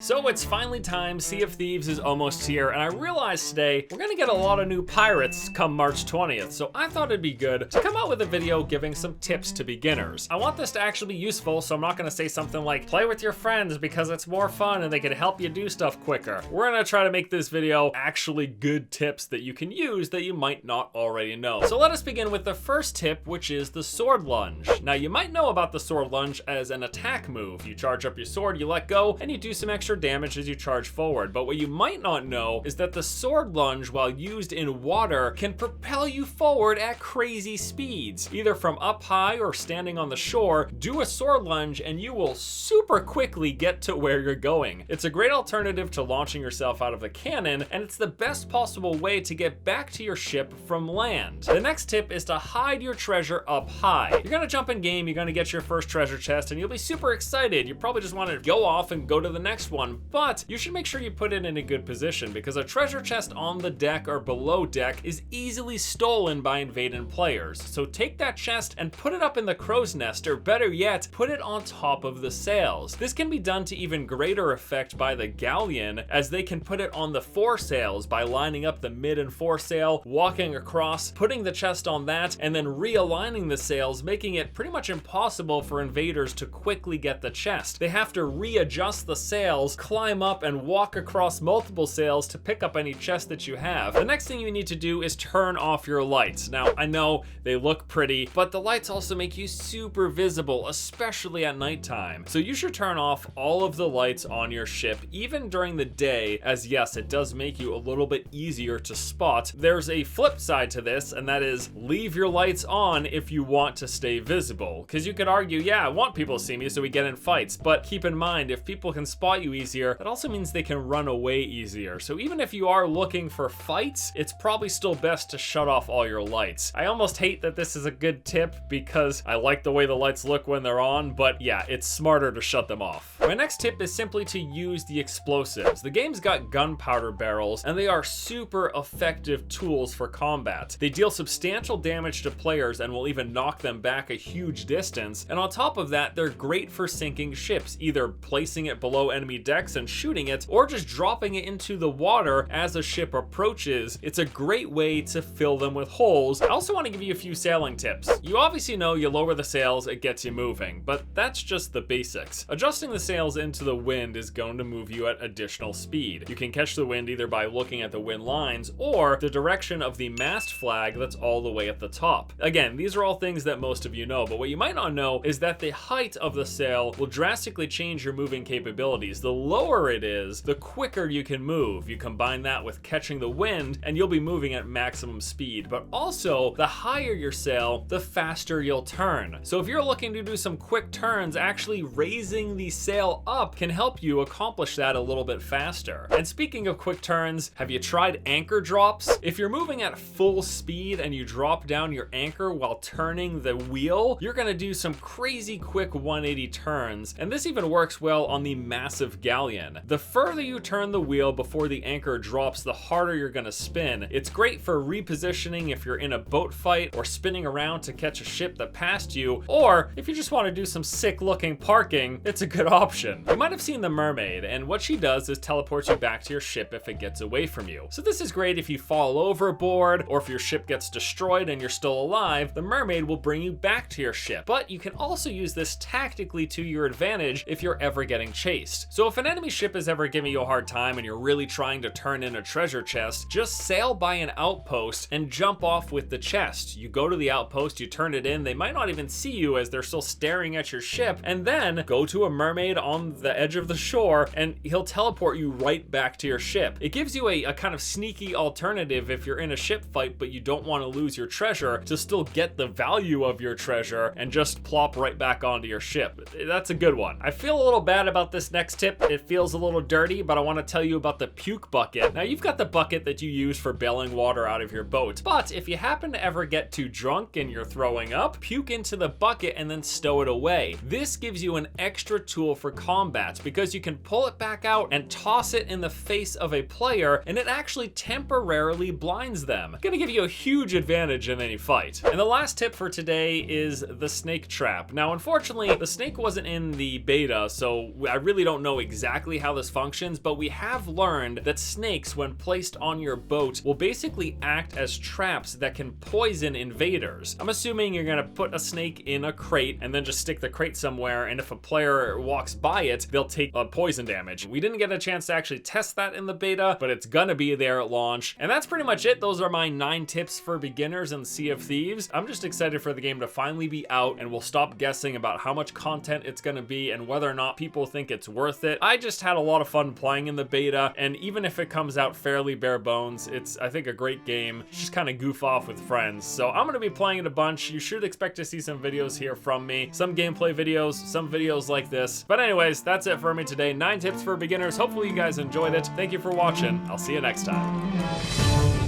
So it's finally time, Sea of Thieves is almost here, and I realized today we're gonna get a lot of new pirates come March 20th, so I thought it'd be good to come out with a video giving some tips to beginners. I want this to actually be useful, so I'm not gonna say something like, play with your friends because it's more fun and they can help you do stuff quicker. We're gonna try to make this video actually good tips that you can use that you might not already know. So let us begin with the first tip, which is the sword lunge. Now you might know about the sword lunge as an attack move. You charge up your sword, you let go, and you do some extra damage as you charge forward. But what you might not know is that the sword lunge, while used in water, can propel you forward at crazy speeds. Either from up high or standing on the shore, do a sword lunge and you will super quickly get to where you're going. It's a great alternative to launching yourself out of the cannon, and it's the best possible way to get back to your ship from land. The next tip is to hide your treasure up high. You're gonna jump in game, you're gonna get your first treasure chest, and you'll be super excited. You probably just want to go off and go to the next one, but you should make sure you put it in a good position because a treasure chest on the deck or below deck is easily stolen by invading players. So take that chest and put it up in the crow's nest, or better yet, put it on top of the sails. This can be done to even greater effect by the galleon, as they can put it on the foresails by lining up the mid and foresail, walking across, putting the chest on that, and then realigning the sails, making it pretty much impossible for invaders to quickly get the chest. They have to readjust the sails, climb up and walk across multiple sails to pick up any chest that you have. The next thing you need to do is turn off your lights. Now, I know they look pretty, but the lights also make you super visible, especially at nighttime. So you should turn off all of the lights on your ship, even during the day, as yes, it does make you a little bit easier to spot. There's a flip side to this, and that is leave your lights on if you want to stay visible. Because you could argue, yeah, I want people to see me so we get in fights, but keep in mind, if people can spot you easier, that also means they can run away easier. So even if you are looking for fights, it's probably still best to shut off all your lights. I almost hate that this is a good tip because I like the way the lights look when they're on, but yeah, it's smarter to shut them off. My next tip is simply to use the explosives. The game's got gunpowder barrels, and they are super effective tools for combat. They deal substantial damage to players and will even knock them back a huge distance. And on top of that, they're great for sinking ships, either placing it below enemy decks and shooting it, or just dropping it into the water as a ship approaches. It's a great way to fill them with holes. I also want to give you a few sailing tips. You obviously know you lower the sails, it gets you moving, but that's just the basics. Adjusting the sails into the wind is going to move you at additional speed. You can catch the wind either by looking at the wind lines or the direction of the mast flag that's all the way at the top. Again, these are all things that most of you know, but what you might not know is that the height of the sail will drastically change your moving capabilities. The lower it is, the quicker you can move. You combine that with catching the wind and you'll be moving at maximum speed, but also the higher your sail, the faster you'll turn. So if you're looking to do some quick turns, actually raising the sail up can help you accomplish that a little bit faster. And speaking of quick turns, have you tried anchor drops? If you're moving at full speed and you drop down your anchor while turning the wheel, you're gonna do some crazy quick 180 turns, and this even works well on the massive galleon. The further you turn the wheel before the anchor drops, the harder you're gonna spin. It's great for repositioning if you're in a boat fight or spinning around to catch a ship that passed you, or if you just want to do some sick looking parking, it's a good option. You might have seen the mermaid, and what she does is teleports you back to your ship if it gets away from you. So this is great if you fall overboard or if your ship gets destroyed and you're still alive, the mermaid will bring you back to your ship. But you can also use this tactically to your advantage if you're ever getting chased. So if an enemy ship is ever giving you a hard time and you're really trying to turn in a treasure chest, just sail by an outpost and jump off with the chest. You go to the outpost, you turn it in, they might not even see you as they're still staring at your ship, and then go to a mermaid on the edge of the shore and he'll teleport you right back to your ship. It gives you a kind of sneaky alternative if you're in a ship fight but you don't want to lose your treasure, to still get the value of your treasure and just plop right back onto your ship. That's a good one. I feel a little bad about this next tip. It feels a little dirty, but I want to tell you about the puke bucket. Now you've got the bucket that you use for bailing water out of your boat, but if you happen to ever get too drunk and you're throwing up, puke into the bucket and then stow it away. This gives you an extra tool for combat because you can pull it back out and toss it in the face of a player, and it actually temporarily blinds them. Gonna give you a huge advantage in any fight. And the last tip for today is the snake trap. Now unfortunately the snake wasn't in the beta, so I really don't know exactly how this functions, but we have learned that snakes, when placed on your boat, will basically act as traps that can poison invaders. I'm assuming you're gonna put a snake in a crate and then just stick the crate somewhere, and if a player walks by it, they'll take poison damage. We didn't get a chance to actually test that in the beta, but it's gonna be there at launch. And that's pretty much it. Those are my 9 tips for beginners in Sea of Thieves. I'm just excited for the game to finally be out, and we'll stop guessing about how much content it's gonna be and whether or not people think it's worth it. I just had a lot of fun playing in the beta, and even if it comes out fairly bare bones, it's, I think, a great game. Just kind of goof off with friends. So I'm gonna be playing it a bunch. You should expect to see some videos here from me, some gameplay videos, some videos like this. But anyways, that's it for me today. 9 tips for beginners. Hopefully you guys enjoyed it. Thank you for watching. I'll see you next time.